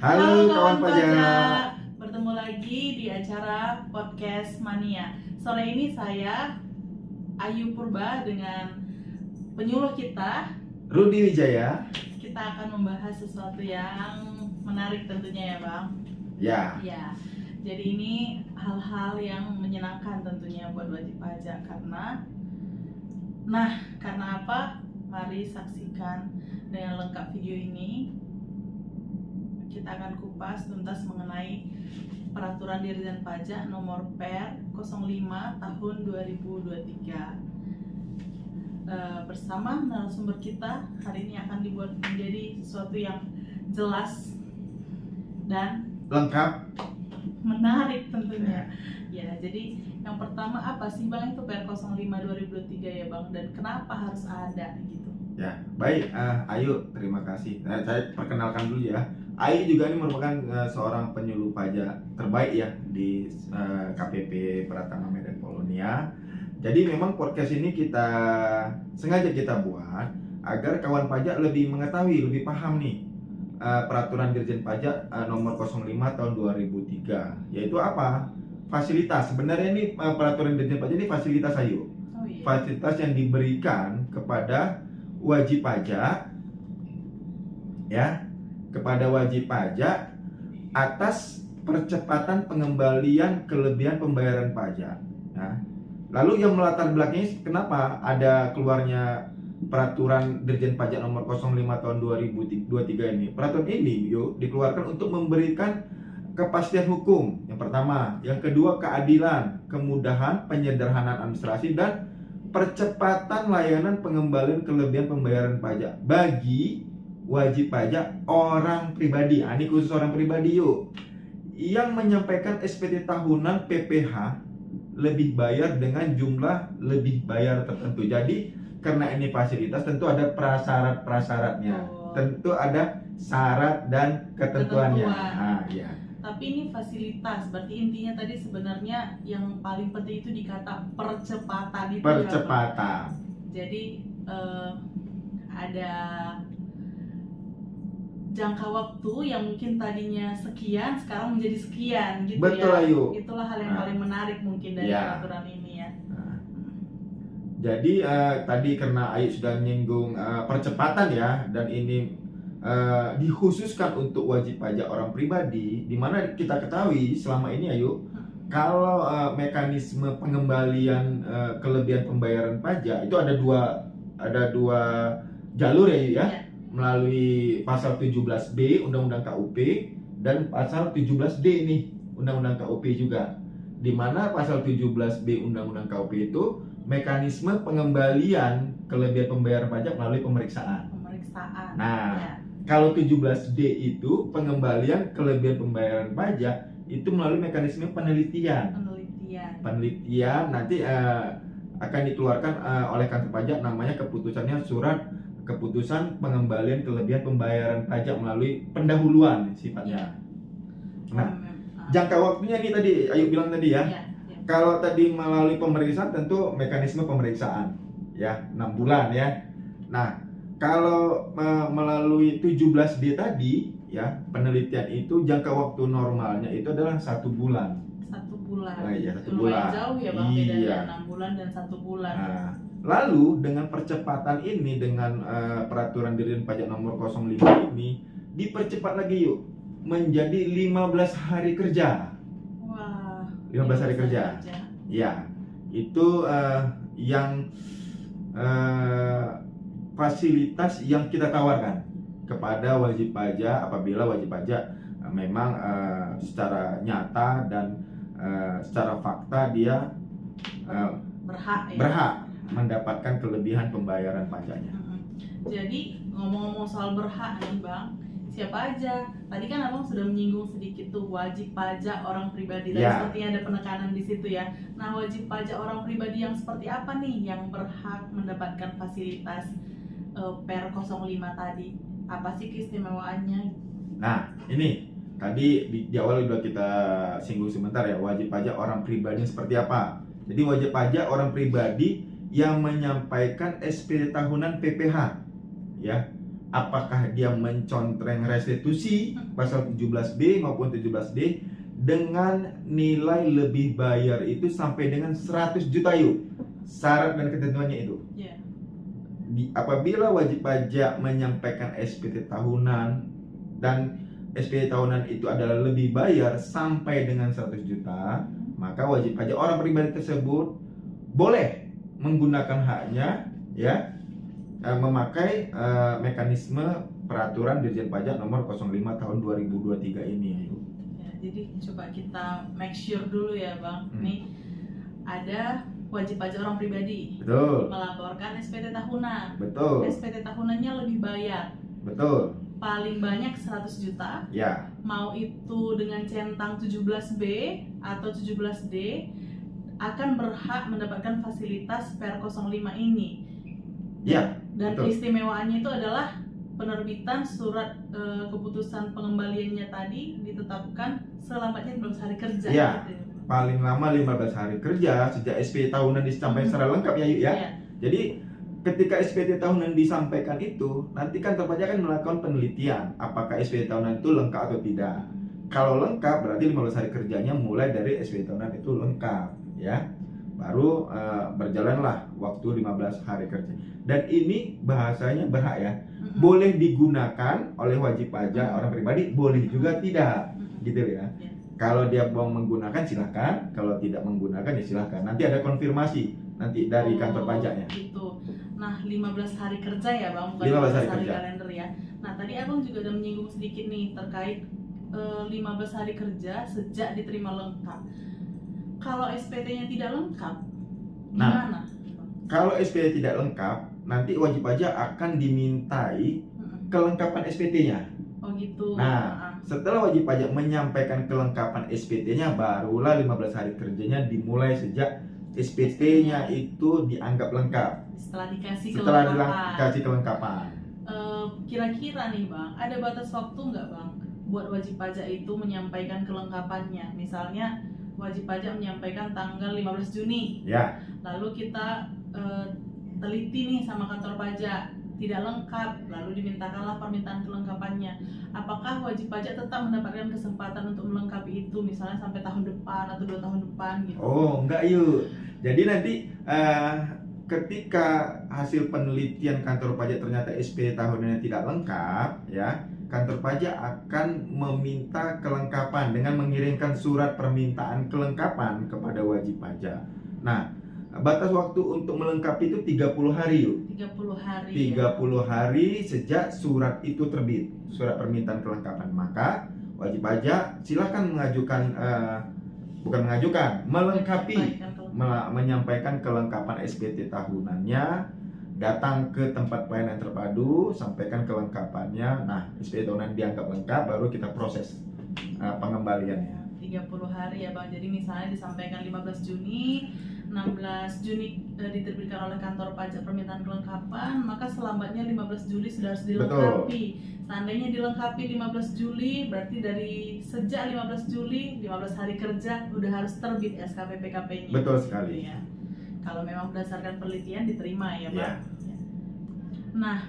Halo kawan pajak, pajak. bertemu lagi di acara Podcast Mania. Sore ini saya Ayu Purba dengan penyuluh kita, Rudi Wijaya. kita akan membahas sesuatu yang menarik tentunya ya Bang. Ya, jadi ini hal-hal yang menyenangkan tentunya buat wajib pajak karena apa? Mari saksikan dengan lengkap video ini. Kita akan kupas tuntas mengenai Peraturan Dirjen Pajak Nomor Per 05 Tahun 2023. Bersama narasumber kita hari ini akan dibuat menjadi sesuatu yang jelas dan Lengkap. menarik tentunya. Ya, jadi yang pertama apa sih Bang itu Per 05 2023 ya Bang, dan kenapa harus ada gitu? Ya, baik. Ayu, terima kasih. Saya perkenalkan dulu ya. Ayu juga ini merupakan seorang penyuluh pajak terbaik ya di KPP Pratama Medan Polonia. Jadi memang podcast ini sengaja kita buat agar kawan pajak lebih mengetahui, lebih paham nih Peraturan Dirjen Pajak Nomor 05 Tahun 2003, yaitu apa? Fasilitas. Sebenarnya ini Peraturan Dirjen Pajak ini fasilitas, Ayu. Oh iya. Fasilitas yang diberikan kepada wajib pajak, ya, kepada wajib pajak atas percepatan pengembalian kelebihan pembayaran pajak. Nah, lalu yang melatar belakangnya kenapa ada keluarnya Peraturan Dirjen Pajak Nomor 05 Tahun 2023 ini? Peraturan ini dikeluarkan untuk memberikan kepastian hukum yang pertama, yang kedua keadilan, kemudahan, penyederhanaan administrasi, dan percepatan layanan pengembalian kelebihan pembayaran pajak bagi wajib pajak orang pribadi. Ini khusus orang pribadi yang menyampaikan SPT tahunan PPh lebih bayar dengan jumlah lebih bayar tertentu. Jadi karena ini fasilitas tentu ada prasyarat-prasyaratnya. Tentu ada syarat dan ketentuannya. Ya. Tapi ini fasilitas, berarti intinya tadi sebenarnya yang paling penting itu dikata percepatan itu. Percepatan. Ya, jadi ada jangka waktu yang mungkin tadinya sekian sekarang menjadi sekian gitu. Betul, ya. Ayu. Itulah hal yang paling menarik mungkin dari peraturan ini ya. Jadi tadi karena Ayu sudah menyinggung percepatan ya, dan ini dikhususkan untuk wajib pajak orang pribadi, di mana kita ketahui selama ini Ayu, kalau mekanisme pengembalian kelebihan pembayaran pajak itu ada dua jalur ya Ayu ya. Melalui pasal 17B Undang-Undang KUP dan pasal 17D ini Undang-Undang KUP juga. Di mana pasal 17B Undang-Undang KUP itu mekanisme pengembalian kelebihan pembayaran pajak melalui pemeriksaan. Nah, kalau 17D itu pengembalian kelebihan pembayaran pajak itu melalui mekanisme penelitian. Penelitian nanti akan dikeluarkan oleh kantor pajak, namanya keputusannya Surat Keputusan Pengembalian Kelebihan Pembayaran Pajak melalui pendahuluan sifatnya. Nah, jangka waktunya ini tadi Ayu bilang tadi ya. Kalau tadi melalui pemeriksaan tentu mekanisme pemeriksaan ya 6 bulan ya. Nah, kalau melalui 17D tadi ya, penelitian itu jangka waktu normalnya itu adalah 1 bulan. 1 bulan. Nah, iya, 1 lumayan bulan. Jauh ya Bang, bedanya 6 bulan dan 1 bulan. Nah, lalu dengan percepatan ini, dengan Peraturan Dirjen Pajak Nomor 05 ini dipercepat lagi menjadi 15 hari kerja. Wah, 15 hari kerja. Ya, itu yang fasilitas yang kita tawarkan kepada wajib pajak apabila wajib pajak memang secara nyata dan secara fakta dia berhak mendapatkan kelebihan pembayaran pajaknya. Jadi ngomong-ngomong soal berhak nih Bang, siapa aja? Tadi kan Abang sudah menyinggung sedikit tuh wajib pajak orang pribadi, dan sepertinya ada penekanan di situ ya. Nah, wajib pajak orang pribadi yang seperti apa nih yang berhak mendapatkan fasilitas Per 05 tadi? Apa sih keistimewaannya? Nah, ini tadi di awal sudah kita singgung sebentar ya, wajib pajak orang pribadi seperti apa. Jadi wajib pajak orang pribadi yang menyampaikan SPT tahunan PPh ya apakah dia mencontreng restitusi pasal 17B maupun 17D dengan nilai lebih bayar itu sampai dengan 100 juta yuk. Syarat dan ketentuannya itu. Yeah. Apabila wajib pajak menyampaikan SPT tahunan dan SPT tahunan itu adalah lebih bayar sampai dengan 100 juta, maka wajib pajak orang pribadi tersebut boleh menggunakan haknya ya, memakai mekanisme peraturan Dirjen Pajak nomor 05 tahun 2023 ini. Ya, jadi coba kita make sure dulu ya Bang. Nih ada wajib pajak orang pribadi. Betul. Melaporkan SPT tahunan. Betul. SPT tahunannya lebih bayar. Betul. Paling banyak 100 juta. Ya. Mau itu dengan centang 17B atau 17D akan berhak mendapatkan fasilitas per 05 ini. Ya. Dan betul. Keistimewaannya itu adalah penerbitan surat keputusan pengembaliannya tadi ditetapkan selamanya 12 hari kerja. Ya. Gitu. Paling lama 15 hari kerja sejak SPT tahunan disampaikan secara lengkap ya Yuk ya. Ya. Jadi ketika SPT tahunan disampaikan itu, nanti kantor pajak akan melakukan penelitian apakah SPT tahunan itu lengkap atau tidak. Kalau lengkap berarti 15 hari kerjanya mulai dari SPT tahunan itu lengkap ya. Baru berjalanlah waktu 15 hari kerja. Dan ini bahasanya berhak ya. Boleh digunakan oleh wajib pajak orang pribadi, boleh juga tidak. Gitu ya. Kalau dia mau menggunakan silahkan, kalau tidak menggunakan ya silahkan. Nanti ada konfirmasi nanti dari kantor pajaknya. Gitu. Nah, 15 hari kerja ya Bang, bukan 15 hari hari kerja. kalender ya. Nah, tadi Abang juga udah menyinggung sedikit nih terkait 15 hari kerja sejak diterima lengkap. Kalau SPT-nya tidak lengkap, gimana? Kalau SPT tidak lengkap, nanti wajib pajak akan dimintai kelengkapan SPT-nya. Oh gitu. Nah, setelah wajib pajak menyampaikan kelengkapan SPT-nya, barulah 15 hari kerjanya dimulai sejak SPT-nya itu dianggap lengkap. Setelah dikasih kelengkapan. Kira-kira nih Bang, ada batas waktu nggak Bang buat wajib pajak itu menyampaikan kelengkapannya? Misalnya wajib pajak menyampaikan tanggal 15 Juni. Ya. Lalu kita teliti nih sama kantor pajak, tidak lengkap, lalu dimintakanlah permintaan kelengkapannya. Apakah wajib pajak tetap mendapatkan kesempatan untuk melengkapi itu, misalnya sampai tahun depan atau 2 tahun depan gitu? Oh, enggak yuk. Jadi nanti ketika hasil penelitian kantor pajak ternyata SPT tahunannya tidak lengkap, ya, kantor pajak akan meminta kelengkapan dengan mengirimkan surat permintaan kelengkapan kepada wajib pajak. Nah, batas waktu untuk melengkapi itu 30 hari yuk. 30 hari. 30 hari sejak surat itu terbit, surat permintaan kelengkapan. Maka wajib pajak silakan melengkapi, menyampaikan kelengkapan SPT tahunannya, datang ke tempat pelayanan terpadu, sampaikan kelengkapannya. Nah, SPT tahunan dianggap lengkap, baru kita proses pengembaliannya. 30 hari ya Bang. Jadi misalnya disampaikan 15 Juni, 16 Juni diterbitkan oleh kantor pajak permintaan kelengkapan, maka selambatnya 15 Juli sudah harus dilengkapi. Betul. Seandainya dilengkapi 15 Juli, berarti dari sejak 15 Juli, 15 hari kerja udah harus terbit SKP PKP-nya. Betul sekali. Ya. Kalau memang berdasarkan penelitian diterima ya Bang. Ya. Nah,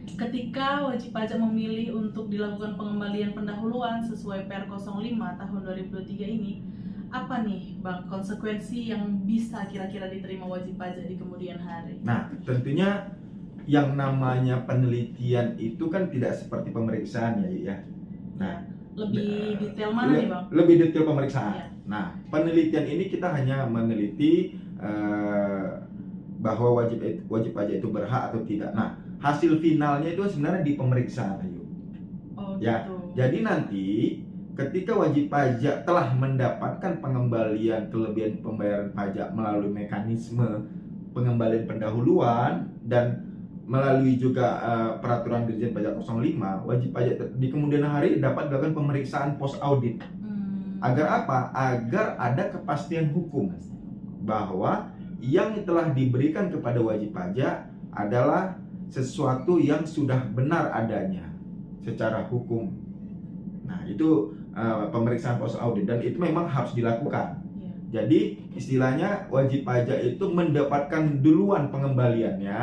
ketika wajib pajak memilih untuk dilakukan pengembalian pendahuluan sesuai Per 05 tahun 2023 ini, apa nih Bang konsekuensi yang bisa kira-kira diterima wajib pajak di kemudian hari? Nah, tentunya yang namanya penelitian itu kan tidak seperti pemeriksaan ya. Nah, lebih detail mana nih Bang? Lebih detail pemeriksaan. Ya. Nah, penelitian ini kita hanya meneliti bahwa wajib pajak itu berhak atau tidak. Nah, hasil finalnya itu sebenarnya di pemeriksaan ayo. Oh, ya. Gitu. Jadi nanti ketika wajib pajak telah mendapatkan pengembalian kelebihan pembayaran pajak melalui mekanisme pengembalian pendahuluan dan melalui juga peraturan Dirjen Pajak 05, wajib pajak di kemudian hari dapat dilakukan pemeriksaan post audit. Agar apa? Agar ada kepastian hukum bahwa yang telah diberikan kepada wajib pajak adalah sesuatu yang sudah benar adanya secara hukum. Nah, itu pemeriksaan post audit dan itu memang harus dilakukan. Jadi istilahnya wajib pajak itu mendapatkan duluan pengembaliannya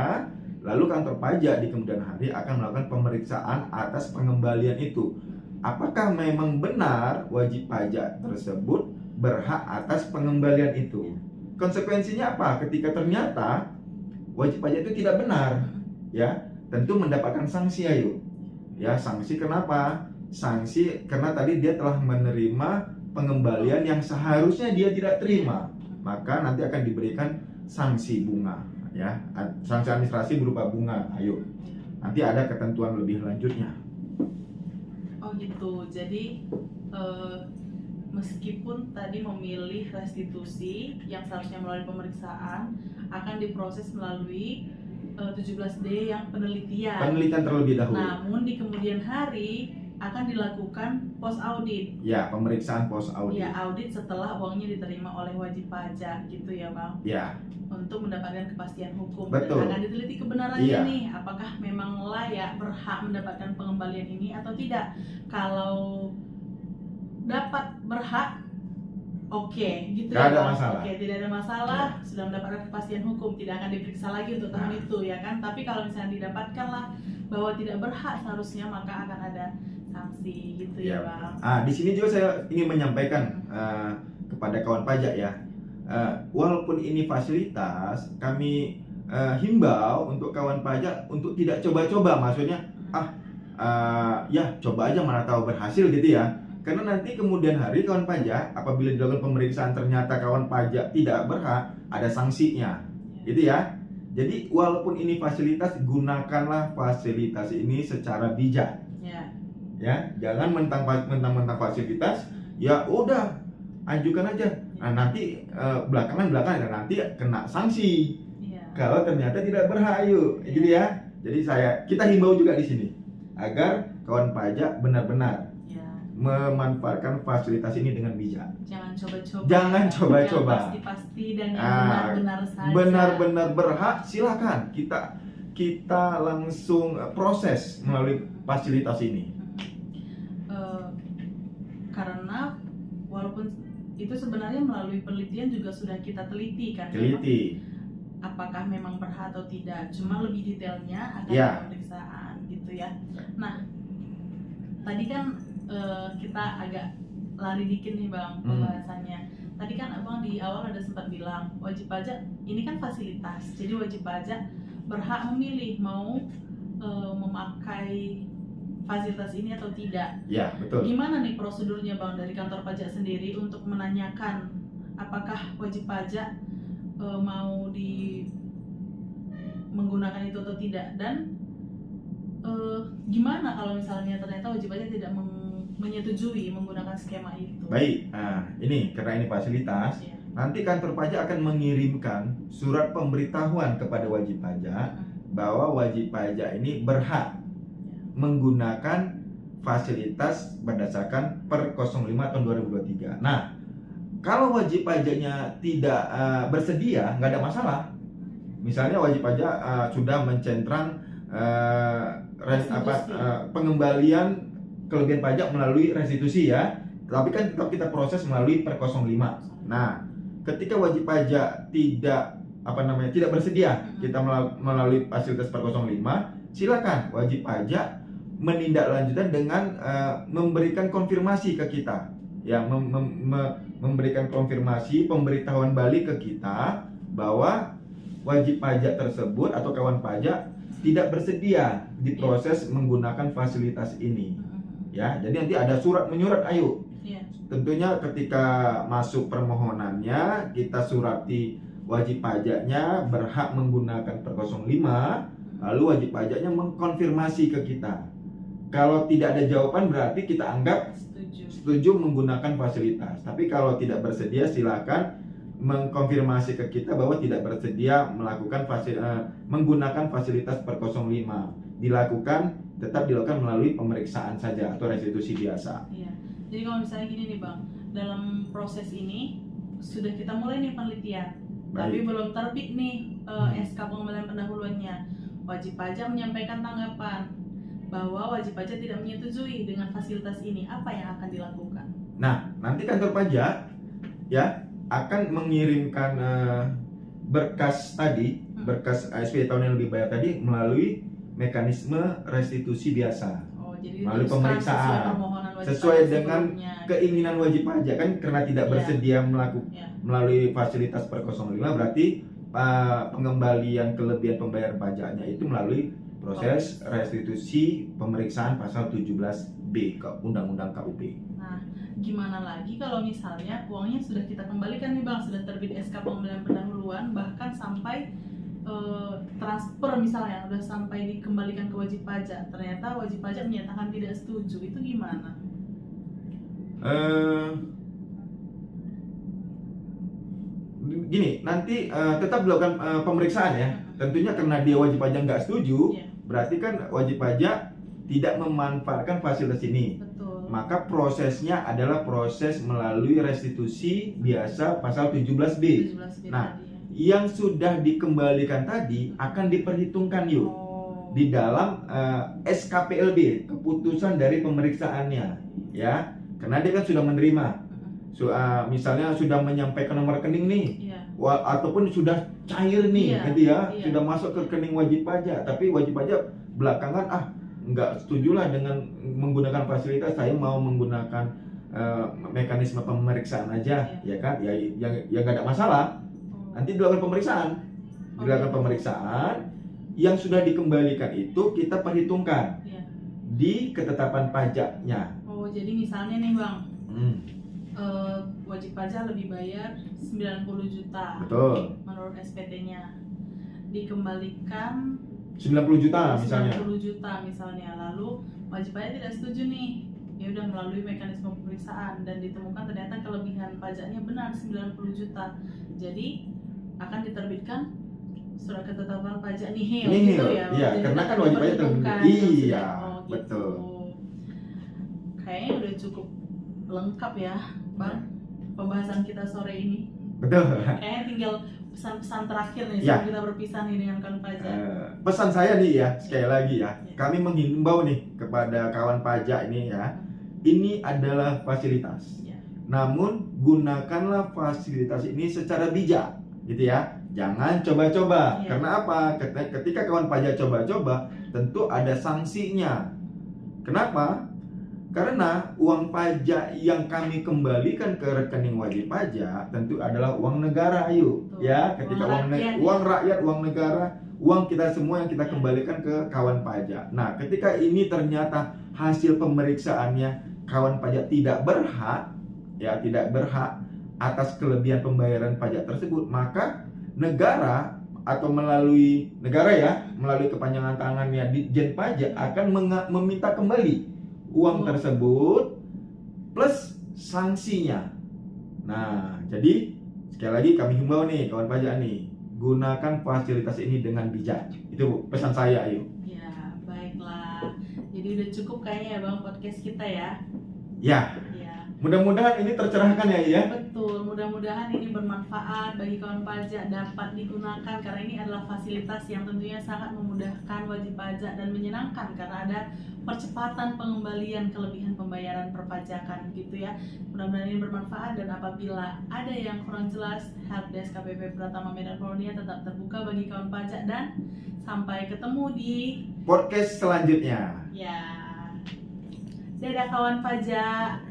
Lalu kantor pajak di kemudian hari akan melakukan pemeriksaan atas pengembalian itu. Apakah memang benar wajib pajak tersebut berhak atas pengembalian itu? Konsekuensinya apa? Ketika ternyata wajib pajak itu tidak benar, ya, tentu mendapatkan sanksi, ayo. Ya, sanksi kenapa? Sanksi karena tadi dia telah menerima pengembalian yang seharusnya dia tidak terima. Maka nanti akan diberikan sanksi bunga, ya. Sanksi administrasi berupa bunga, ayo. Nanti ada ketentuan lebih lanjutnya. Oh gitu. Jadi meskipun tadi memilih restitusi yang seharusnya melalui pemeriksaan, akan diproses melalui 17D yang penelitian terlebih dahulu. Namun di kemudian hari akan dilakukan post audit. Ya, pemeriksaan post audit. Ya, audit setelah uangnya diterima oleh wajib pajak, gitu ya Bang. Ya. Untuk mendapatkan kepastian hukum. Betul. Dan akan diteliti kebenarannya nih, apakah memang layak berhak mendapatkan pengembalian ini atau tidak. Kalau dapat berhak, oke, gitu Tidak ya ada Bang. masalah. Oke, tidak ada masalah, sudah mendapatkan kepastian hukum, tidak akan diperiksa lagi untuk tahun itu ya kan. Tapi kalau misalnya didapatkanlah bahwa tidak berhak seharusnya, maka akan ada sanksi, gitu ya Bang. Di sini juga saya ingin menyampaikan kepada kawan pajak ya, walaupun ini fasilitas, kami himbau untuk kawan pajak untuk tidak coba-coba, maksudnya ya coba aja mana tahu berhasil gitu ya. Karena nanti kemudian hari kawan pajak apabila dilakukan pemeriksaan ternyata kawan pajak tidak berhak, ada sanksinya, gitu ya. Jadi walaupun ini fasilitas, gunakanlah fasilitas ini secara bijak. Ya, jangan mentang-mentang fasilitas, ya udah ajukan aja. Nah, nanti belakangan nanti kena sanksi. Kalau ternyata tidak berhak, yuk, gitu ya. Jadi kita himbau juga di sini agar kawan pajak benar-benar memanfaatkan fasilitas ini dengan bijak. Jangan coba-coba. Pasti-pasti dan yang benar-benar saja. Benar-benar berhak, silakan kita langsung proses melalui fasilitas ini. Karena walaupun itu sebenarnya melalui penelitian juga sudah kita teliti kan. Apakah memang berhak atau tidak. Cuma lebih detailnya akan pemeriksaan gitu ya. Nah, tadi kan kita agak lari dikit nih Bang pembahasannya. Tadi kan Abang di awal ada sempat bilang wajib pajak ini kan fasilitas. Jadi wajib pajak berhak memilih mau memakai fasilitas ini atau tidak. Ya, betul. Gimana nih prosedurnya Bang dari kantor pajak sendiri untuk menanyakan apakah wajib pajak mau menggunakan itu atau tidak, dan gimana kalau misalnya ternyata wajib pajak tidak menyetujui menggunakan skema itu? Baik, ini karena ini fasilitas, nanti kantor pajak akan mengirimkan surat pemberitahuan kepada wajib pajak bahwa wajib pajak ini berhak menggunakan fasilitas berdasarkan per 05 tahun 2023. Nah, kalau wajib pajaknya tidak bersedia, nggak ada masalah. Misalnya wajib pajak sudah mencentrang pengembalian kelebihan pajak melalui restitusi ya, tapi kan tetap kita proses melalui per 05. Nah, ketika wajib pajak tidak bersedia kita melalui fasilitas per 05, silakan wajib pajak menindaklanjutan dengan memberikan konfirmasi ke kita, ya, memberikan konfirmasi pemberitahuan balik ke kita bahwa wajib pajak tersebut atau kawan pajak tidak bersedia diproses menggunakan fasilitas ini, ya. Jadi nanti ada surat menyurat, ayo. Tentunya ketika masuk permohonannya kita surati wajib pajaknya berhak menggunakan per 05, lalu wajib pajaknya mengkonfirmasi ke kita. Kalau tidak ada jawaban berarti kita anggap setuju menggunakan fasilitas. Tapi kalau tidak bersedia silakan mengkonfirmasi ke kita bahwa tidak bersedia menggunakan fasilitas per 05. Tetap dilakukan melalui pemeriksaan saja atau restitusi biasa. Iya. Jadi kalau misalnya gini nih Bang, dalam proses ini sudah kita mulai nih penelitian, tapi belum terbit nih SK pengembalian pendahuluannya. Wajib pajak menyampaikan tanggapan bahwa wajib pajak tidak menyetujui dengan fasilitas ini. Apa yang akan dilakukan? Nah, nanti kantor pajak ya akan mengirimkan berkas tadi, berkas SPT tahun yang lebih bayar tadi melalui mekanisme restitusi biasa. Jadi melalui diteruskan pemeriksaan wajib sesuai pajak dengan sebelumnya. keinginan wajib pajak kan, karena tidak Iya. bersedia melakukan Iya. melalui fasilitas per 05, berarti pengembalian kelebihan pembayaran pajaknya itu melalui proses restitusi pemeriksaan pasal 17B ke Undang-Undang KUP. Nah, gimana lagi kalau misalnya uangnya sudah kita kembalikan nih Bang, sudah terbit SK pengembalian pendahuluan, bahkan sampai transfer misalnya udah sampai dikembalikan ke wajib pajak, ternyata wajib pajak menyatakan tidak setuju, itu gimana? Gini, nanti tetap dilakukan pemeriksaan ya. Tentunya karena dia wajib pajak nggak setuju, Iya. berarti kan wajib pajak tidak memanfaatkan fasilitas ini. Betul. Maka prosesnya adalah proses melalui restitusi biasa pasal 17B. 17B Nah, tadi ya. yang sudah dikembalikan tadi akan diperhitungkan yuk di dalam SKPLB, keputusan dari pemeriksaannya ya, karena dia kan sudah menerima. Misalnya sudah menyampaikan nomor rekening nih, Iya. ataupun sudah cair nih, Iya, gitu ya, iya. sudah masuk ke rekening wajib pajak, tapi wajib pajak belakangan nggak setujulah dengan menggunakan fasilitas, saya mau menggunakan mekanisme pemeriksaan aja, ya kan, ya yang nggak ada masalah. Nanti dilakukan pemeriksaan, pemeriksaan yang sudah dikembalikan itu kita perhitungkan Iya. di ketetapan pajaknya. Jadi misalnya nih Bang, wajib pajak lebih bayar 90 juta Betul. menurut SPT-nya, dikembalikan 90 juta misalnya. 90 juta misalnya, lalu wajib pajak tidak setuju nih, ya udah melalui mekanisme pemeriksaan dan ditemukan ternyata kelebihan pajaknya benar 90 juta, jadi akan diterbitkan surat ketetapan pajak nihil gitu ya. Iya, Jadi karena akan kan wajib pajak diperhitungkan. iya, Gitu. betul. Kayaknya udah cukup lengkap ya Bang pembahasan kita sore ini. Betul. Kayaknya tinggal pesan-pesan terakhir nih Ya. sebelum kita berpisah nih dengan kawan pajak. Pesan saya nih ya, sekali lagi ya, Ya. kami menghimbau nih kepada kawan pajak ini ya, ini adalah fasilitas. Ya. Namun gunakanlah fasilitas ini secara bijak, gitu ya. Jangan coba-coba. Ya. Karena apa? Ketika kawan pajak coba-coba, tentu ada sanksinya. Kenapa? Karena uang pajak yang kami kembalikan ke rekening wajib pajak tentu adalah uang negara, ayo. Betul. Ya, ketika uang rakyat, uang negara, uang kita semua yang kita Ya. kembalikan ke kawan pajak. Nah, ketika ini ternyata hasil pemeriksaannya kawan pajak tidak berhak atas kelebihan pembayaran pajak tersebut, maka negara atau melalui kepanjangan tangannya Ditjen Pajak akan meminta kembali uang tersebut plus sanksinya. Nah, jadi sekali lagi kami himbau nih kawan pajak nih, gunakan fasilitas ini dengan bijak. Itu pesan saya, ayo. Ya, baiklah. Jadi udah cukup kayaknya ya Bang podcast kita ya. Ya. Mudah-mudahan ini tercerahkan ya. Betul, mudah-mudahan ini bermanfaat bagi kawan pajak, dapat digunakan karena ini adalah fasilitas yang tentunya sangat memudahkan wajib pajak dan menyenangkan karena ada percepatan pengembalian kelebihan pembayaran perpajakan gitu ya. Mudah-mudahan ini bermanfaat dan apabila ada yang kurang jelas, Helpdesk KPP Pratama Medan Polonia tetap terbuka bagi kawan pajak dan sampai ketemu di podcast selanjutnya. ya. Dadah kawan pajak.